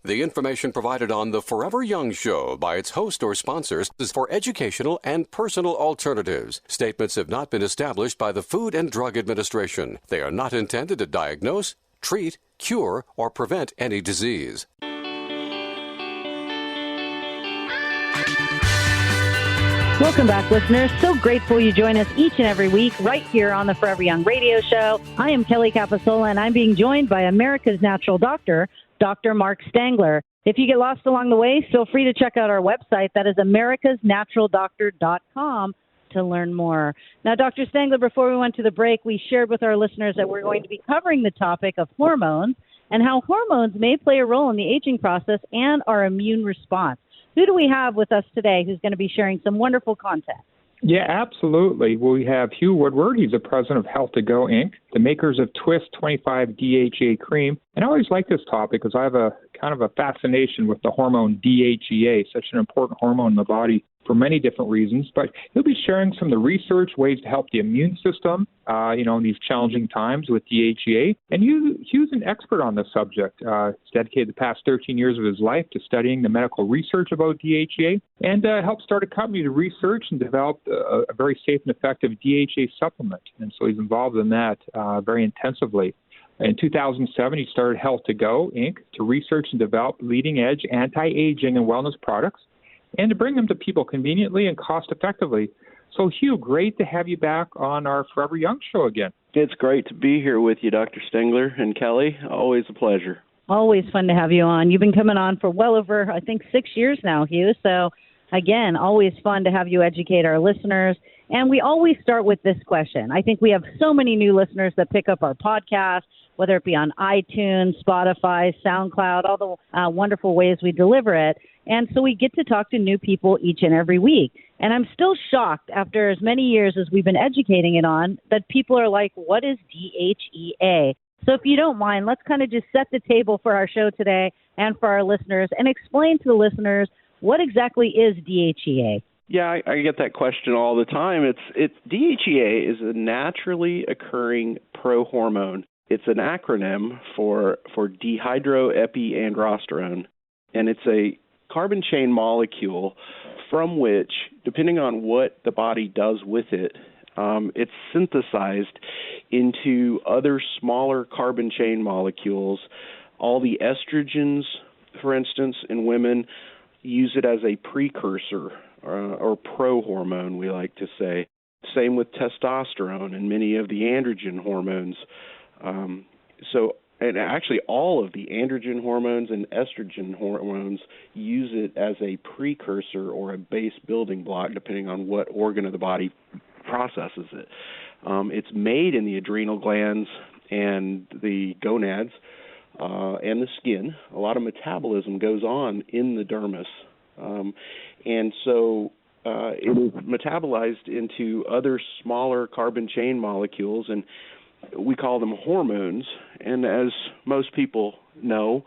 The information provided on The Forever Young Show by its host or sponsors is for educational and personal alternatives. Statements have not been established by the Food and Drug Administration. They are not intended to diagnose, treat, cure, or prevent any disease. Welcome back, listeners. So grateful you join us each and every week right here on the Forever Young radio show. I am Kelly Capitola, and I'm being joined by America's natural doctor, Dr. Mark Stengler. If you get lost along the way, feel free to check out our website. That is americasnaturaldoctor.com to learn more. Now, Dr. Stengler, before we went to the break, we shared with our listeners that we're going to be covering the topic of hormones and how hormones may play a role in the aging process and our immune response. Who do we have with us today who's going to be sharing some wonderful content? Yeah, absolutely. We have Hugh Woodward. He's the president of Health to Go, Inc., the makers of Twist 25 DHEA cream. And I always like this topic because I have a kind of a fascination with the hormone DHEA, such an important hormone in the body for many different reasons. But he'll be sharing some of the research, ways to help the immune system, in these challenging times with DHEA. And Hugh's an expert on this subject. He's dedicated the past 13 years of his life to studying the medical research about DHEA and helped start a company to research and develop a very safe and effective DHEA supplement. And so he's involved in that very intensively. In 2007, he started Health to Go, Inc., to research and develop leading-edge anti-aging and wellness products and to bring them to people conveniently and cost-effectively. So, Hugh, great to have you back on our Forever Young show again. It's great to be here with you, Dr. Stengler and Kelly. Always a pleasure. Always fun to have you on. You've been coming on for well over, I think, 6 years now, Hugh. So, again, always fun to have you educate our listeners. And we always start with this question. I think we have so many new listeners that pick up our podcast, whether it be on iTunes, Spotify, SoundCloud, all the wonderful ways we deliver it. And so we get to talk to new people each and every week. And I'm still shocked after as many years as we've been educating it on that people are like, what is DHEA? So if you don't mind, let's kind of just set the table for our show today and for our listeners and explain to the listeners what exactly is DHEA. Yeah, I get that question all the time. It's DHEA is a naturally occurring prohormone. It's an acronym for dehydroepiandrosterone, and it's a carbon chain molecule from which, depending on what the body does with it, it's synthesized into other smaller carbon chain molecules. All the estrogens, for instance, in women use it as a precursor or prohormone, we like to say. Same with testosterone and many of the androgen hormones. And actually all of the androgen hormones and estrogen hormones use it as a precursor or a base building block, depending on what organ of the body processes it. It's made in the adrenal glands and the gonads and the skin. A lot of metabolism goes on in the dermis. And so it is metabolized into other smaller carbon chain molecules, and we call them hormones. And as most people know,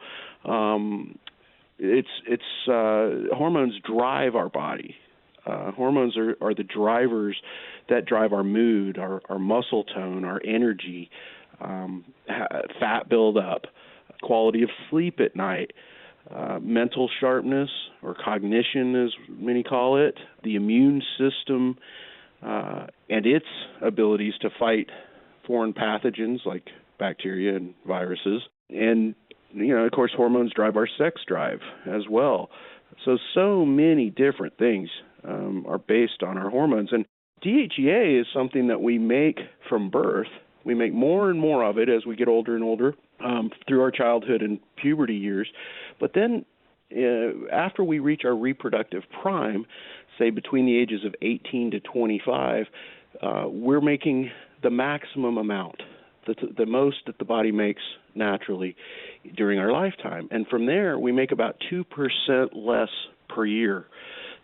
hormones drive our body. Hormones are the drivers that drive our mood, our muscle tone, our energy, fat buildup, quality of sleep at night, mental sharpness or cognition, as many call it, the immune system, and its abilities to fight foreign pathogens like bacteria and viruses. And, of course, hormones drive our sex drive as well. So many different things are based on our hormones. And DHEA is something that we make from birth. We make more and more of it as we get older and older through our childhood and puberty years. But then after we reach our reproductive prime, say between the ages of 18 to 25, we're making the maximum amount, the most that the body makes naturally during our lifetime. And from there, we make about 2% less per year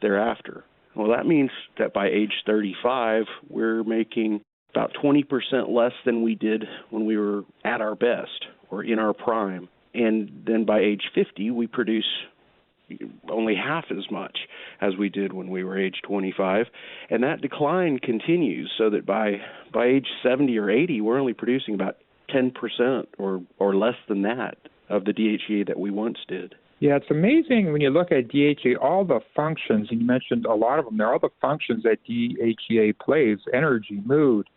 thereafter. Well, that means that by age 35, we're making about 20% less than we did when we were at our best or in our prime. And then by age 50, we produce only half as much as we did when we were age 25. And that decline continues so that by age 70 or 80, we're only producing about 10% or less than that of the DHEA that we once did. Yeah, it's amazing when you look at DHEA, all the functions, and you mentioned a lot of them. There are all the functions that DHEA plays: energy, mood,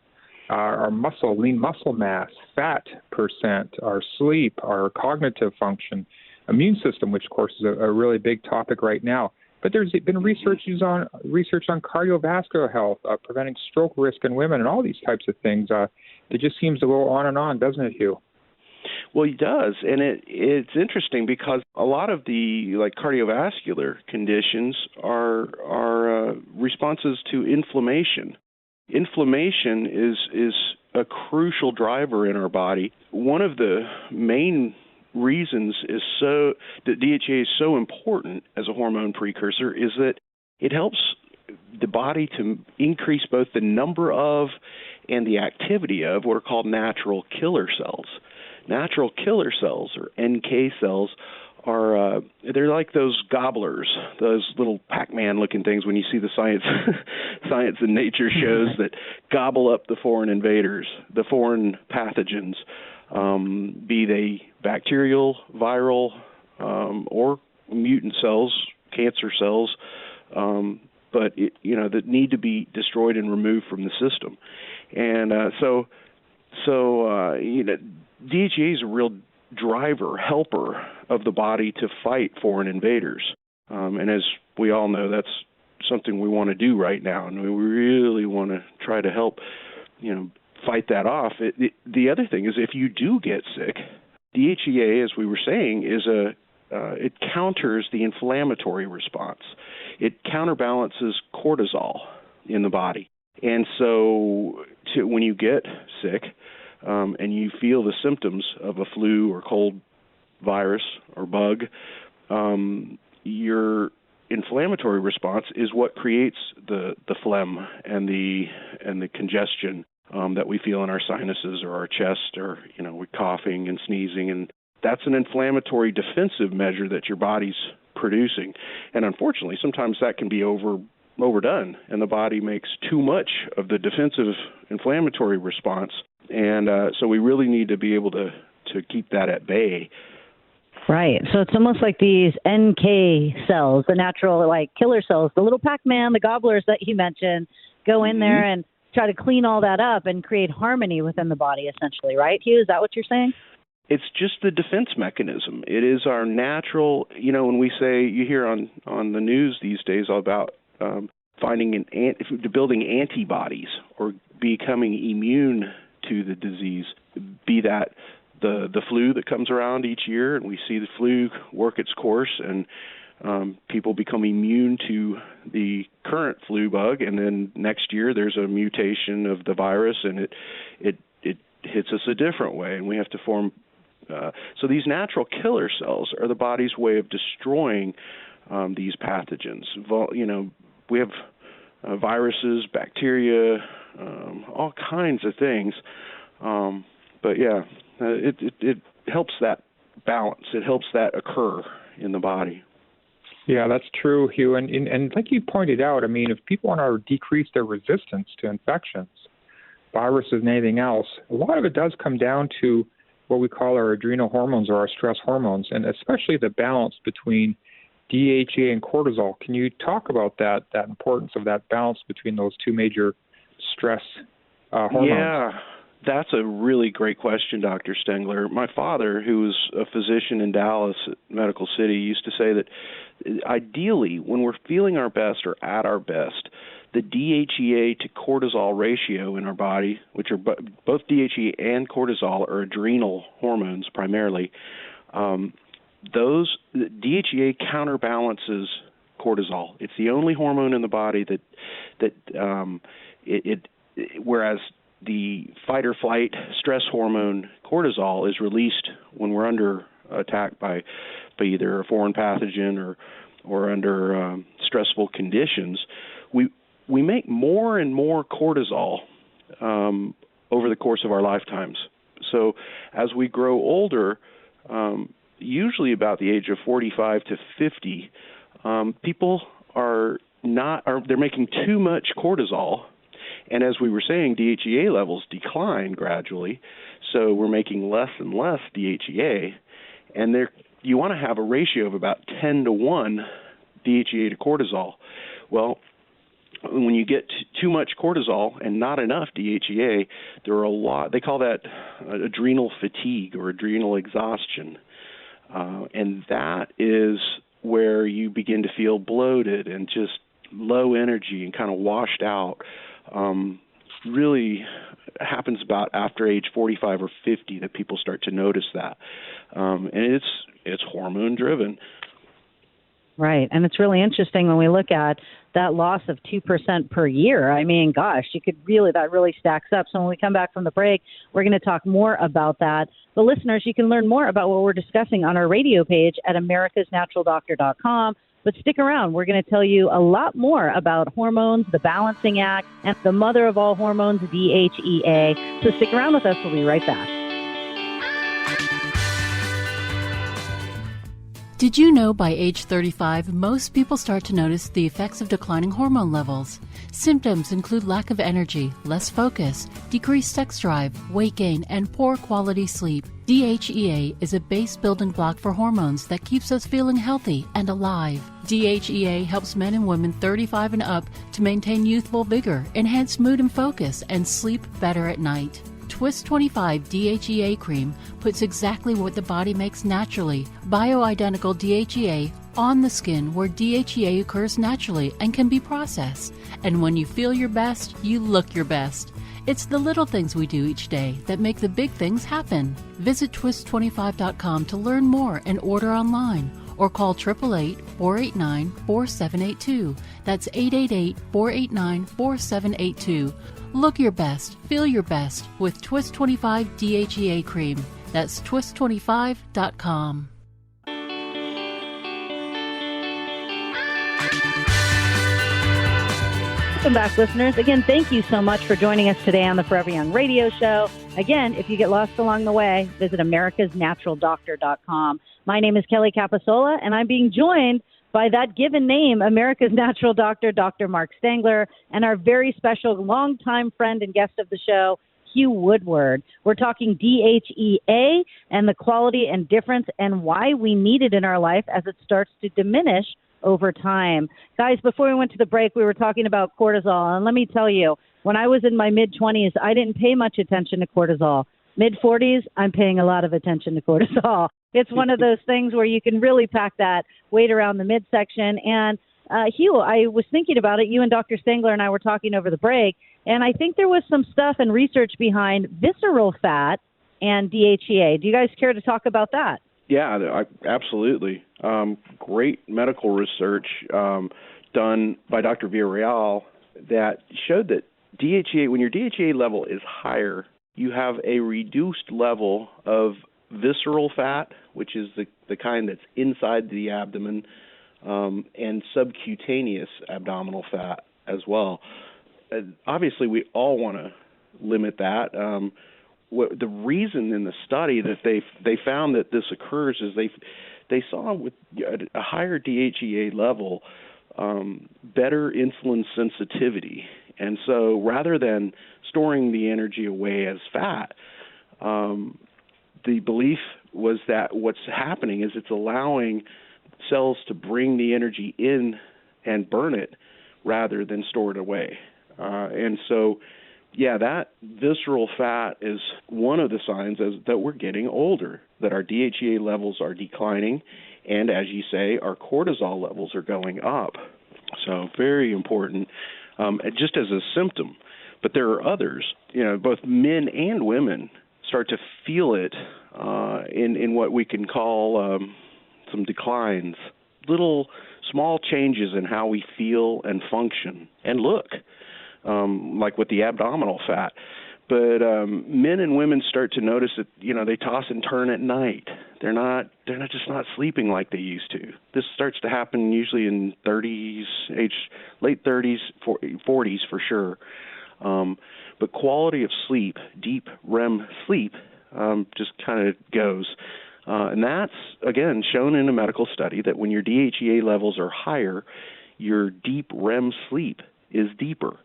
our muscle, lean muscle mass, fat percent, our sleep, our cognitive function, immune system, which of course is a really big topic right now. But there's been research on cardiovascular health, preventing stroke risk in women, and all these types of things. It just seems to go on and on, doesn't it, Hugh? Well, it does, and it's interesting because a lot of the cardiovascular conditions are responses to inflammation. Inflammation is a crucial driver in our body. One of the main reasons that DHEA is so important as a hormone precursor is that it helps the body to increase both the number of and the activity of what are called natural killer cells. Natural killer cells, or NK cells, they're like those gobblers, those little Pac-Man looking things when you see the science and nature shows that gobble up the foreign invaders, the foreign pathogens, be they bacterial, viral, or mutant cells, cancer cells, but that need to be destroyed and removed from the system. And so DHEA is a real driver, helper of the body to fight foreign invaders. And as we all know, that's something we want to do right now, and we really want to try to help, fight that off. The other thing is, if you do get sick, DHEA, as we were saying, it counters the inflammatory response. It counterbalances cortisol in the body. And so when you get sick, and you feel the symptoms of a flu or cold virus or bug, your inflammatory response is what creates the phlegm and the congestion that we feel in our sinuses or our chest, or we're coughing and sneezing, and that's an inflammatory defensive measure that your body's producing. And unfortunately, sometimes that can be overdone, and the body makes too much of the defensive inflammatory response. And so we really need to be able to keep that at bay. Right. So it's almost like these NK cells, the natural killer cells, the little Pac-Man, the gobblers that you mentioned, go in there and try to clean all that up and create harmony within the body, essentially, right, Hugh? Is that what you're saying? It's just the defense mechanism. It is our natural, when we say, you hear on the news these days about building antibodies or becoming immune to the disease, be that the flu that comes around each year, and we see the flu work its course, and people become immune to the current flu bug, and then next year there's a mutation of the virus, and it hits us a different way, and we have to form. So these natural killer cells are the body's way of destroying these pathogens. We have viruses, bacteria, all kinds of things. But yeah, it helps that balance. It helps that occur in the body. Yeah, that's true, Hugh. And like you pointed out, if people want to decrease their resistance to infections, viruses, and anything else, a lot of it does come down to what we call our adrenal hormones or our stress hormones, and especially the balance between DHEA and cortisol. Can you talk about that importance of that balance between those two major stress hormones? Yeah, that's a really great question, Dr. Stengler. My father, who was a physician in Dallas at Medical City, used to say that ideally, when we're feeling our best or at our best, the DHEA to cortisol ratio in our body, which are both DHEA and cortisol are adrenal hormones primarily, DHEA counterbalances cortisol. It's the only hormone in the body that whereas the fight or flight stress hormone cortisol is released when we're under attack by either a foreign pathogen or under stressful conditions. We make more and more cortisol over the course of our lifetimes. So as we grow older, usually about the age of 45 to 50, people they're making too much cortisol. And as we were saying, DHEA levels decline gradually. So we're making less and less DHEA. And you want to have a ratio of about 10 to 1 DHEA to cortisol. Well, when you get too much cortisol and not enough DHEA, there are a lot, they call that adrenal fatigue or adrenal exhaustion. And that is where you begin to feel bloated and just low energy and kind of washed out. Really happens about after age 45 or 50 that people start to notice that. And it's hormone driven. Right. And it's really interesting when we look at that loss of 2% per year. I mean, gosh, that really stacks up. So when we come back from the break, we're going to talk more about that. But listeners, you can learn more about what we're discussing on our radio page at americasnaturaldoctor.com. But stick around. We're going to tell you a lot more about hormones, the balancing act, and the mother of all hormones, DHEA. So stick around with us. We'll be right back. Did you know by age 35, most people start to notice the effects of declining hormone levels? Symptoms include lack of energy, less focus, decreased sex drive, weight gain, and poor quality sleep. DHEA is a base building block for hormones that keeps us feeling healthy and alive. DHEA helps men and women 35 and up to maintain youthful vigor, enhance mood and focus, and sleep better at night. Twist 25 DHEA cream puts exactly what the body makes naturally, bioidentical DHEA, on the skin where DHEA occurs naturally and can be processed. And when you feel your best, you look your best. It's the little things we do each day that make the big things happen. Visit twist25.com to learn more and order online, or call 888-489-4782. That's 888-489-4782. Look your best, feel your best with Twist 25 DHEA cream. That's twist25.com. Welcome back, listeners. Again, thank you so much for joining us today on the Forever Young radio show. Again, if you get lost along the way, visit americasnaturaldoctor.com. My name is Kelly Capitola, and I'm being joined by that given name, America's Natural Doctor, Dr. Mark Stengler, and our very special longtime friend and guest of the show, Hugh Woodward. We're talking DHEA and the quality and difference and why we need it in our life as it starts to diminish over time. Guys, before we went to the break, we were talking about cortisol. And let me tell you, when I was in my mid-20s, I didn't pay much attention to cortisol. Mid-40s, I'm paying a lot of attention to cortisol. It's one of those things where you can really pack that weight around the midsection. And Hugh, I was thinking about it. You and Dr. Stengler and I were talking over the break, and I think there was some stuff and research behind visceral fat and DHEA. Do you guys care to talk about that? Yeah, absolutely. Great medical research done by Dr. Villarreal that showed that DHEA, when your DHEA level is higher, you have a reduced level of visceral fat, which is the kind that's inside the abdomen, and subcutaneous abdominal fat as well. Obviously, we all want to limit that. The reason in the study that they found that this occurs is they saw with a higher DHEA level better insulin sensitivity, and so rather than storing the energy away as fat, the belief was that what's happening is it's allowing cells to bring the energy in and burn it rather than store it away, and so. Yeah, that visceral fat is one of the signs that we're getting older, that our DHEA levels are declining, and as you say, our cortisol levels are going up. So very important, just as a symptom. But there are others, both men and women start to feel it in what we can call some declines, little small changes in how we feel and function and look. Like with the abdominal fat. But men and women start to notice that, they toss and turn at night. They're not sleeping like they used to. This starts to happen usually in late 30s, 40s for sure. But quality of sleep, deep REM sleep, just kind of goes. And that's, again, shown in a medical study that when your DHEA levels are higher, your deep REM sleep is deeper.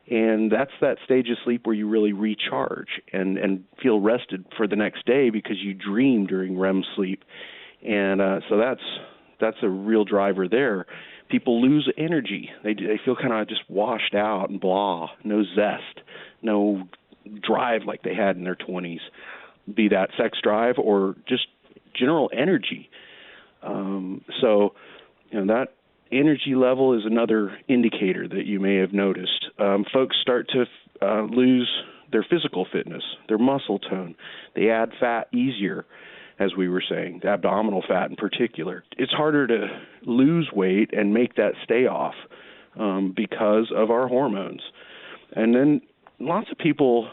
And that's that stage of sleep where you really recharge and feel rested for the next day because you dream during REM sleep. And so that's a real driver there. People lose energy. They feel kind of just washed out and blah, no zest, no drive like they had in their 20s, be that sex drive or just general energy. So, that energy level is another indicator that you may have noticed. Folks start to lose their physical fitness, their muscle tone. They add fat easier, as we were saying, abdominal fat in particular. It's harder to lose weight and make that stay off because of our hormones. And then lots of people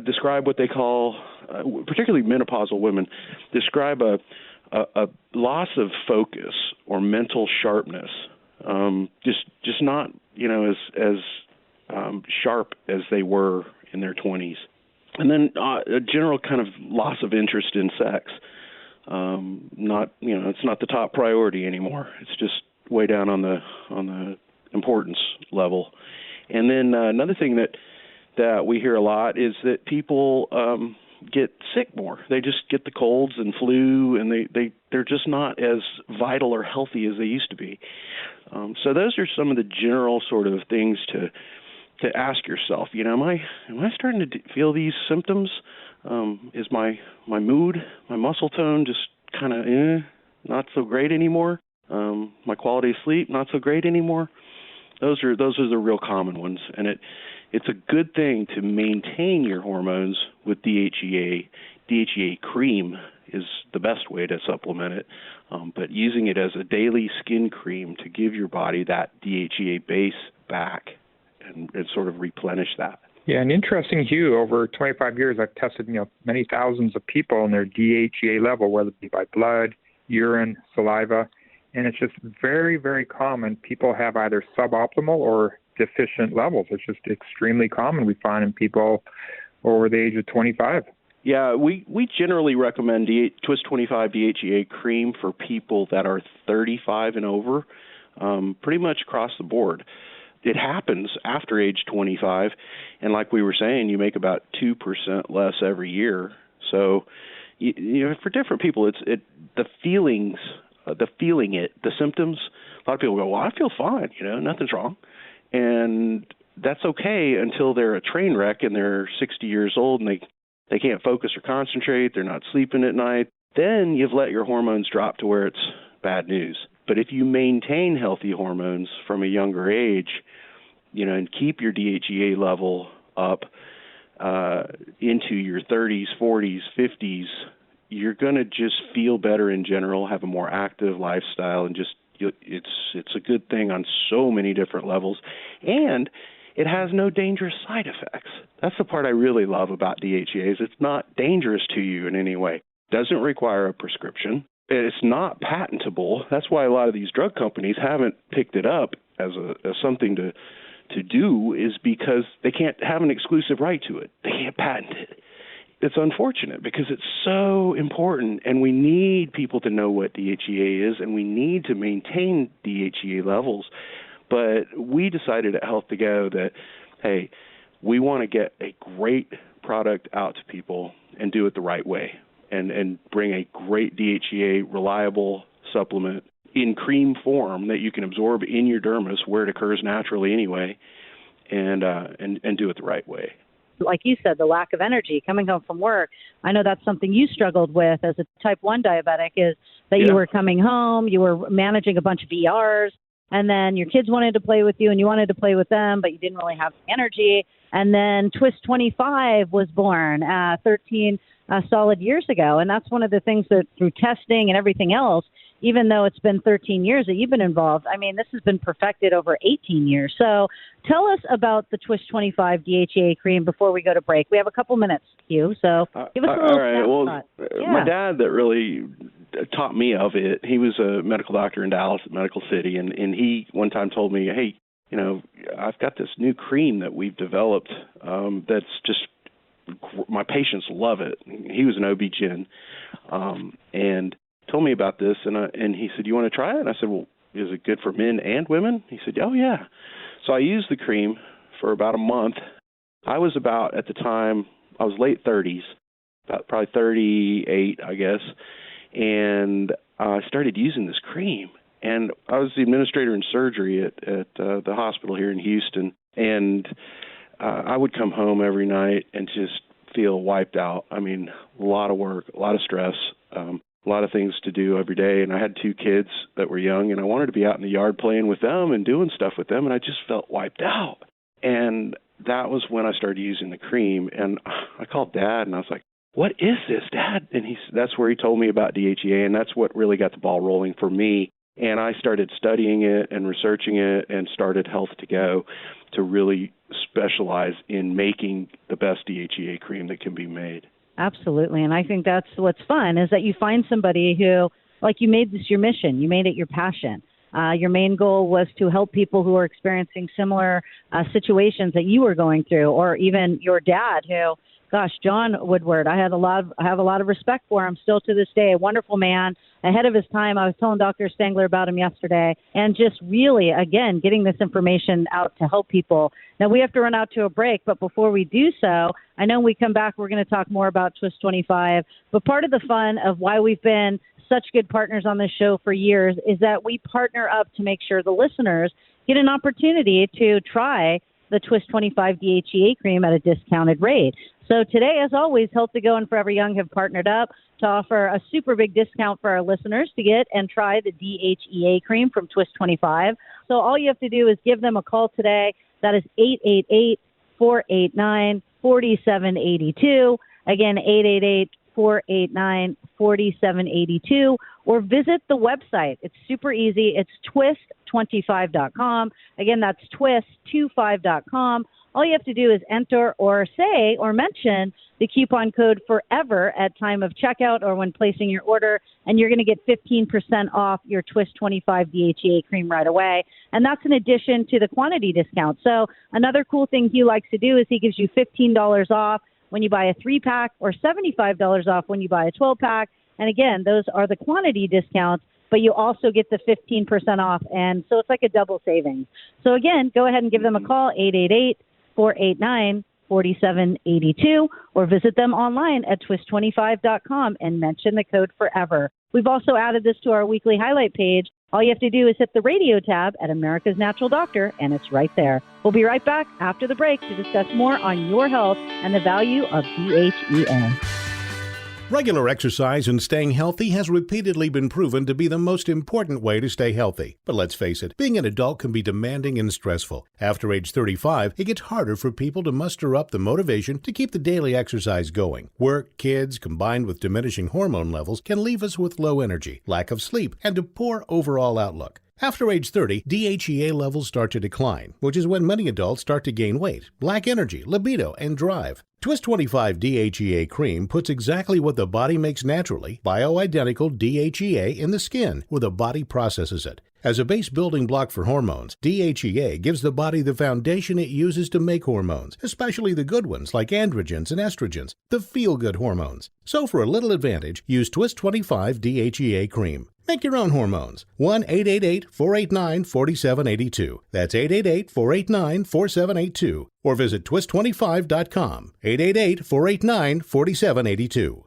describe what they call, particularly menopausal women, describe a loss of focus or mental sharpness, just not as sharp as they were in their 20s, and then a general kind of loss of interest in sex. It's not the top priority anymore. It's just way down on the importance level. And then another thing that we hear a lot is that people get sick more. They just get the colds and flu, and they're just not as vital or healthy as they used to be. So those are some of the general sort of things to ask yourself. Am I starting to feel these symptoms? Is my mood, my muscle tone just kind of not so great anymore? My quality of sleep not so great anymore? Those are the real common ones, and it's a good thing to maintain your hormones with DHEA. DHEA cream is the best way to supplement it, but using it as a daily skin cream to give your body that DHEA base back and sort of replenish that. Yeah, and interesting, Hugh, over 25 years, I've tested, many thousands of people and their DHEA level, whether it be by blood, urine, saliva, and it's just very, very common. People have either suboptimal or deficient levels. It's just extremely common we find in people over the age of 25. Yeah, we generally recommend Twist 25 DHEA cream for people that are 35 and over, pretty much across the board. It happens after age 25, and like we were saying, you make about 2% less every year. So, for different people, it's the feelings, the symptoms. A lot of people go, well, I feel fine, nothing's wrong. And that's okay until they're a train wreck and they're 60 years old and they can't focus or concentrate, they're not sleeping at night. Then you've let your hormones drop to where it's bad news. But if you maintain healthy hormones from a younger age, and keep your DHEA level up into your 30s, 40s, 50s, you're going to just feel better in general, have a more active lifestyle, and it's a good thing on so many different levels. And it has no dangerous side effects. That's the part I really love about DHEA is it's not dangerous to you in any way. It doesn't require a prescription. It's not patentable. That's why a lot of these drug companies haven't picked it up as something to do, is because they can't have an exclusive right to it. They can't patent it. It's unfortunate because it's so important, and we need people to know what DHEA is, and we need to maintain DHEA levels. But we decided at Health to Go that, hey, we want to get a great product out to people and do it the right way. And bring a great DHEA reliable supplement in cream form that you can absorb in your dermis where it occurs naturally anyway, and do it the right way. Like you said, the lack of energy coming home from work. I know that's something you struggled with as a type 1 diabetic, is that you were coming home, you were managing a bunch of ERs, and then your kids wanted to play with you and you wanted to play with them, but you didn't really have the energy. And then Twist 25 was born 13 solid years ago. And that's one of the things that through testing and everything else, even though it's been 13 years that you've been involved, I mean, this has been perfected over 18 years. So tell us about the Twist 25 DHEA cream before we go to break. We have a couple minutes, Hugh, so give us a little snapshot. Well, my dad that really taught me of it, he was a medical doctor in Dallas at Medical City, and he one time told me, hey, I've got this new cream that we've developed that's just, my patients love it. He was an OB-GYN, and told me about this, and he said, you want to try it? And I said, well, is it good for men and women? He said, oh, yeah. So I used the cream for about a month. I was about, at the time, I was late 30s, about probably 38, I guess, and I started using this cream. And I was the administrator in surgery at the hospital here in Houston. And I would come home every night and just feel wiped out. I mean, a lot of work, a lot of stress, a lot of things to do every day. And I had 2 kids that were young, and I wanted to be out in the yard playing with them and doing stuff with them, and I just felt wiped out. And that was when I started using the cream. And I called Dad, and I was like, "What is this, Dad?" And that's where he told me about DHEA, and that's what really got the ball rolling for me. And I started studying it and researching it and started Health to Go to really specialize in making the best DHEA cream that can be made. Absolutely. And I think that's what's fun is that you find somebody who, like, you made this your mission. You made it your passion. Your main goal was to help people who are experiencing similar situations that you were going through, or even your dad who, gosh, John Woodward, I have a lot of respect for him still to this day. A wonderful man, ahead of his time. I was telling Dr. Stengler about him yesterday, and just really, again, getting this information out to help people. Now, we have to run out to a break, but before we do so, I know when we come back, we're going to talk more about Twist 25, but part of the fun of why we've been such good partners on this show for years is that we partner up to make sure the listeners get an opportunity to try the Twist 25 DHEA cream at a discounted rate. So today, as always, Health to Go and Forever Young have partnered up to offer a super big discount for our listeners to get and try the DHEA cream from Twist 25. So all you have to do is give them a call today. That is 888-489-4782. Again, 888-489-4782, or visit the website. It's super easy. It's twist25.com. Again, that's twist25.com. All you have to do is enter or say or mention the coupon code FOREVER at time of checkout or when placing your order, and you're going to get 15% off your Twist 25 DHEA cream right away. And that's in addition to the quantity discount. So another cool thing Hugh likes to do is he gives you $15 off when you buy a 3-pack or $75 off when you buy a 12-pack. And again, those are the quantity discounts, but you also get the 15% off. And so it's like a double savings. So again, go ahead and give them a call, 888-489-4782, or visit them online at twist25.com and mention the code FOREVER. We've also added this to our weekly highlight page. All you have to do is hit the radio tab at America's Natural Doctor, and it's right there. We'll be right back after the break to discuss more on your health and the value of DHEA. Regular exercise and staying healthy has repeatedly been proven to be the most important way to stay healthy. But let's face it, being an adult can be demanding and stressful. After age 35, it gets harder for people to muster up the motivation to keep the daily exercise going. Work, kids, combined with diminishing hormone levels can leave us with low energy, lack of sleep, and a poor overall outlook. After age 30, DHEA levels start to decline, which is when many adults start to gain weight, lack energy, libido, and drive. Twist 25 DHEA cream puts exactly what the body makes naturally, bioidentical DHEA, in the skin, where the body processes it. As a base building block for hormones, DHEA gives the body the foundation it uses to make hormones, especially the good ones like androgens and estrogens, the feel-good hormones. So for a little advantage, use Twist 25 DHEA cream. Make your own hormones. 1-888-489-4782. That's 888-489-4782. Or visit twist25.com. 888-489-4782.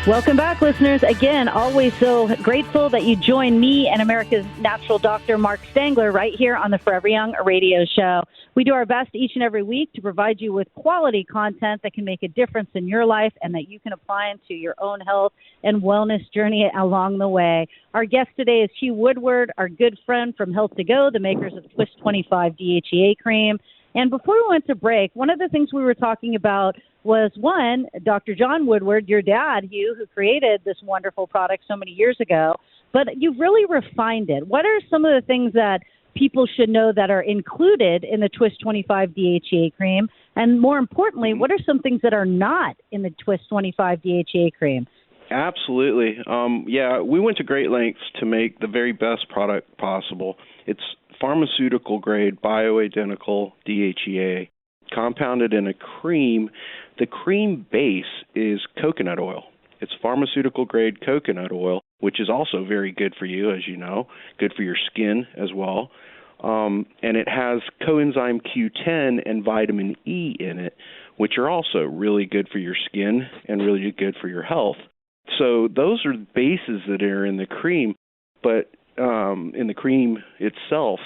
Welcome back, listeners. Again, always so grateful that you join me and America's Natural Doctor, Mark Stengler, right here on the Forever Young radio show. We do our best each and every week to provide you with quality content that can make a difference in your life and that you can apply into your own health and wellness journey along the way. Our guest today is Hugh Woodward, our good friend from Health to Go, the makers of Twist 25 DHEA cream. And before we went to break, one of the things we were talking about was, one, Dr. John Woodward, your dad, Hugh, who created this wonderful product so many years ago, but you've really refined it. What are some of the things that people should know that are included in the Twist 25 DHEA cream? And more importantly, what are some things that are not in the Twist 25 DHEA cream? Absolutely. We went to great lengths to make the very best product possible. It's pharmaceutical-grade, bioidentical DHEA, compounded in a cream. The cream base is coconut oil. It's pharmaceutical-grade coconut oil, which is also very good for you, as you know, good for your skin as well. And it has coenzyme Q10 and vitamin E in it, which are also really good for your skin and really good for your health. So those are the bases that are in the cream, but in the cream itself.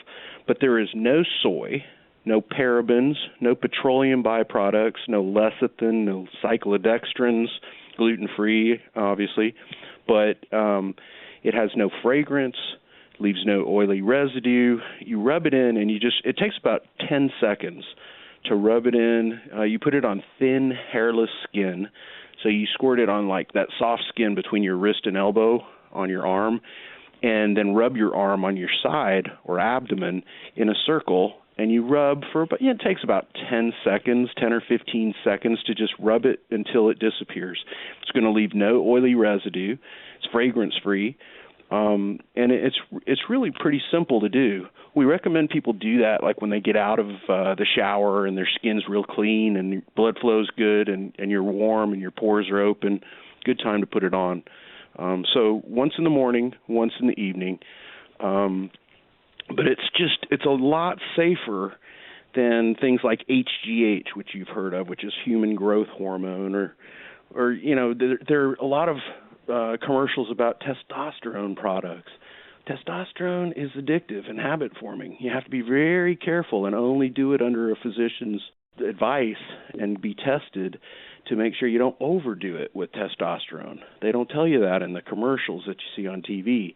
But there is no soy, no parabens, no petroleum byproducts, no lecithin, no cyclodextrins, gluten-free, obviously. But it has no fragrance, leaves no oily residue. You rub it in, and it takes about 10 seconds to rub it in. You put it on thin, hairless skin. So you squirt it on like that soft skin between your wrist and elbow on your arm, and then rub your arm on your side or abdomen in a circle, and you rub for about, it takes about 10 seconds, 10 or 15 seconds to just rub it until it disappears. It's going to leave no oily residue. It's fragrance-free, and it's really pretty simple to do. We recommend people do that like when they get out of the shower and their skin's real clean and your blood flow's good and you're warm and your pores are open. Good time to put it on. So once in the morning, once in the evening. But it's a lot safer than things like HGH, which you've heard of, which is human growth hormone, or there are a lot of commercials about testosterone products. Testosterone is addictive and habit forming. You have to be very careful and only do it under a physician's advice and be tested to make sure you don't overdo it with testosterone. They don't tell you that in the commercials that you see on TV.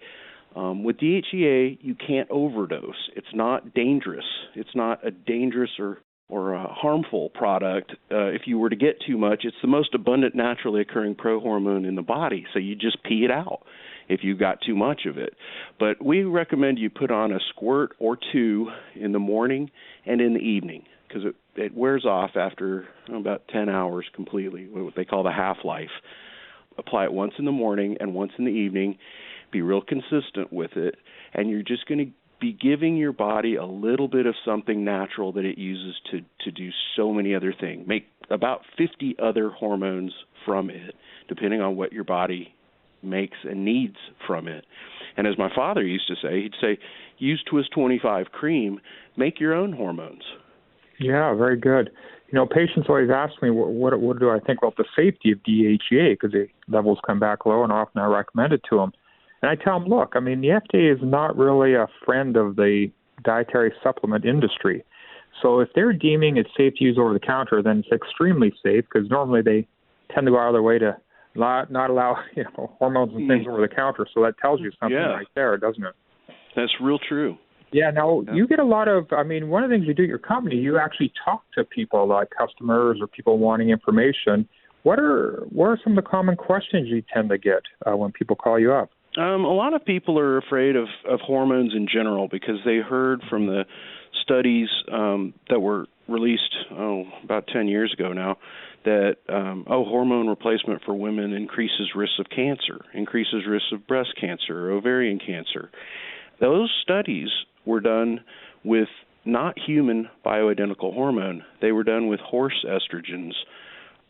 With DHEA, you can't overdose. It's not dangerous. It's not a dangerous or a harmful product. If you were to get too much, it's the most abundant naturally occurring prohormone in the body, so you just pee it out if you got too much of it. But we recommend you put on a squirt or two in the morning and in the evening, because it wears off after about 10 hours completely, what they call the half-life. Apply it once in the morning and once in the evening. Be real consistent with it, and you're just going to be giving your body a little bit of something natural that it uses to do so many other things. Make about 50 other hormones from it, depending on what your body makes and needs from it. And as my father used to say, he'd say, use Twist 25 cream, make your own hormones. Yeah, very good. Patients always ask me, what do I think about the safety of DHEA, because the levels come back low, and often I recommend it to them. And I tell them, look, the FDA is not really a friend of the dietary supplement industry. So if they're deeming it safe to use over the counter, then it's extremely safe, because normally they tend to go out of their way to not allow hormones and things over the counter. So that tells you something right there, doesn't it? That's real true. Yeah. Now, you get a lot of, one of the things you do at your company, you actually talk to people like customers or people wanting information. What are some of the common questions you tend to get when people call you up? A lot of people are afraid of hormones in general because they heard from the studies that were released about 10 years ago now that hormone replacement for women increases risks of cancer, increases risks of breast cancer, ovarian cancer. Those studies were done with not human bioidentical hormone. They were done with horse estrogens.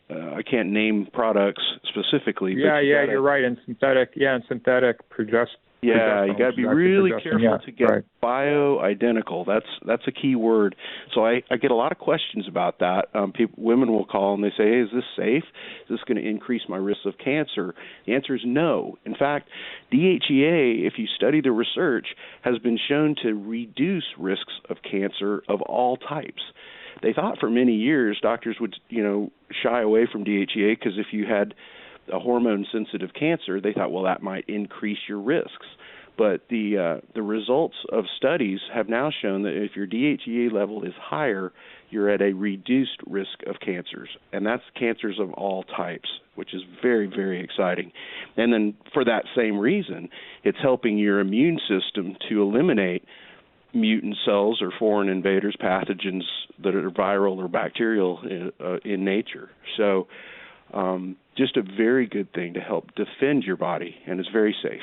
I can't name products specifically. Yeah, you're right. And synthetic progesterone. Yeah, you got to be really careful to get bioidentical. That's a key word. So I get a lot of questions about that. Women will call and they say, hey, is this safe? Is this going to increase my risk of cancer? The answer is no. In fact, DHEA, if you study the research, has been shown to reduce risks of cancer of all types. They thought for many years doctors would, shy away from DHEA because if you had a hormone-sensitive cancer, they thought, well, that might increase your risks. But the results of studies have now shown that if your DHEA level is higher, you're at a reduced risk of cancers, and that's cancers of all types, which is very, very exciting. And then for that same reason, it's helping your immune system to eliminate mutant cells or foreign invaders, pathogens that are viral or bacterial in nature. So just a very good thing to help defend your body, and it's very safe.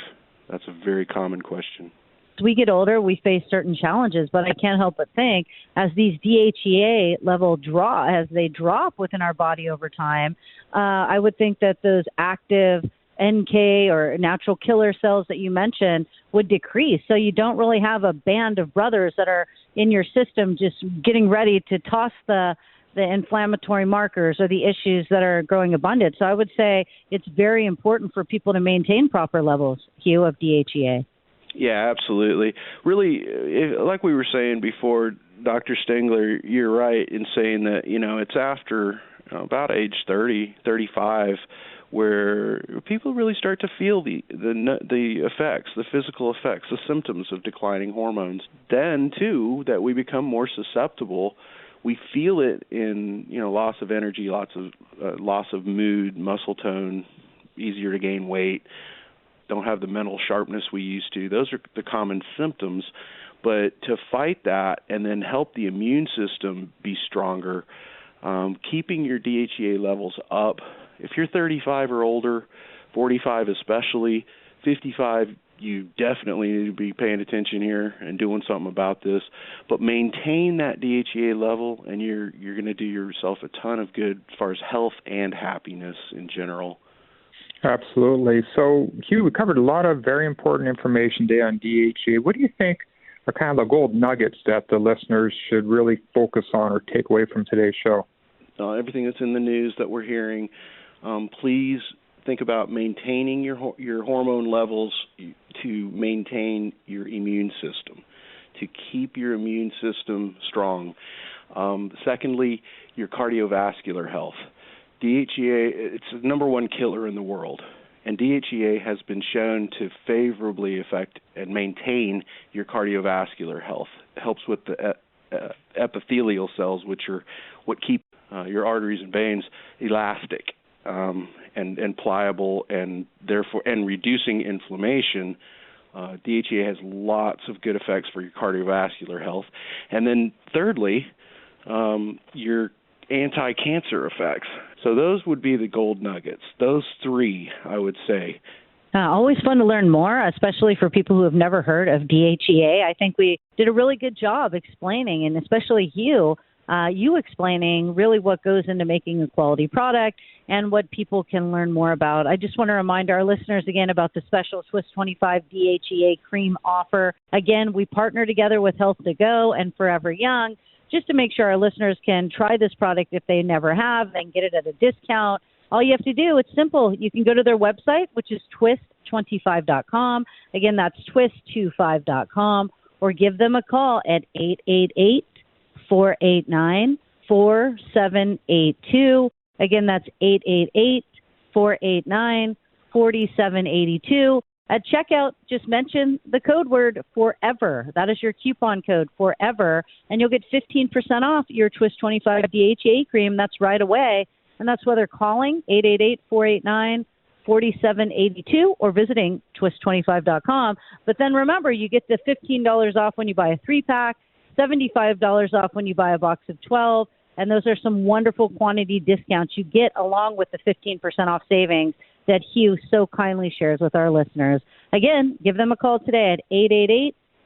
That's a very common question. As we get older, we face certain challenges, but I can't help but think as these DHEA as they drop within our body over time, I would think that those active NK or natural killer cells that you mentioned would decrease. So you don't really have a band of brothers that are in your system just getting ready to toss the the inflammatory markers or the issues that are growing abundant. So I would say it's very important for people to maintain proper levels, Hugh, of DHEA. Yeah, absolutely. Really, like we were saying before, Dr. Stengler, you're right in saying that, it's after about age 30, 35, where people really start to feel the effects, the physical effects, the symptoms of declining hormones. Then, too, that we become more susceptible. We feel it in, loss of energy, loss of mood, muscle tone, easier to gain weight, don't have the mental sharpness we used to. Those are the common symptoms. But to fight that and then help the immune system be stronger, keeping your DHEA levels up. If you're 35 or older, 45 especially, 55, you definitely need to be paying attention here and doing something about this. But maintain that DHEA level, and you're going to do yourself a ton of good as far as health and happiness in general. Absolutely. So, Hugh, we covered a lot of very important information today on DHEA. What do you think are kind of the gold nuggets that the listeners should really focus on or take away from today's show? Everything that's in the news that we're hearing, please think about maintaining your hormone levels to maintain your immune system, to keep your immune system strong. Secondly, your cardiovascular health. DHEA, it's the number one killer in the world, and DHEA has been shown to favorably affect and maintain your cardiovascular health. It helps with the epithelial cells, which are what keep your arteries and veins elastic and pliable, and therefore reducing inflammation. DHEA has lots of good effects for your cardiovascular health. And then thirdly, your anti-cancer effects. So those would be the gold nuggets. Those three, I would say. Always fun to learn more, especially for people who have never heard of DHEA. I think we did a really good job explaining, and especially you explaining really what goes into making a quality product and what people can learn more about. I just want to remind our listeners again about the special Swiss 25 DHEA cream offer. Again, we partner together with Health to Go and Forever Young just to make sure our listeners can try this product if they never have and get it at a discount. All you have to do, it's simple. You can go to their website, which is twist25.com. Again, that's twist25.com, or give them a call at 888-489-4782. Again, that's 888-489-4782. At checkout, just mention the code word FOREVER. That is your coupon code, FOREVER, and you'll get 15% off your Twist 25 DHEA cream. That's right away, and that's whether calling 888-489-4782 or visiting twist25.com. But then remember, you get the $15 off when you buy a 3-pack, $75 off when you buy a box of 12, and those are some wonderful quantity discounts you get along with the 15% off savings that Hugh so kindly shares with our listeners. Again, give them a call today at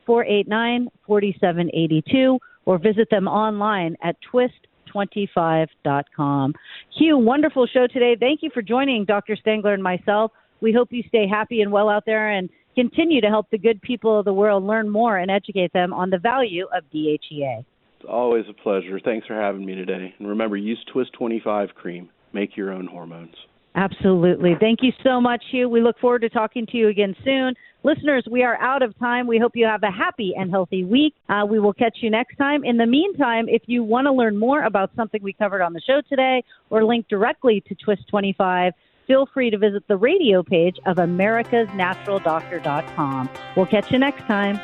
888-489-4782 or visit them online at twist25.com. Hugh, wonderful show today. Thank you for joining Dr. Stengler and myself. We hope you stay happy and well out there and continue to help the good people of the world learn more and educate them on the value of DHEA. It's always a pleasure. Thanks for having me today. And remember, use Twist 25 cream. Make your own hormones. Absolutely. Thank you so much, Hugh. We look forward to talking to you again soon. Listeners, we are out of time. We hope you have a happy and healthy week. We will catch you next time. In the meantime, if you want to learn more about something we covered on the show today or link directly to Twist 25, feel free to visit the radio page of americasnaturaldoctor.com. We'll catch you next time.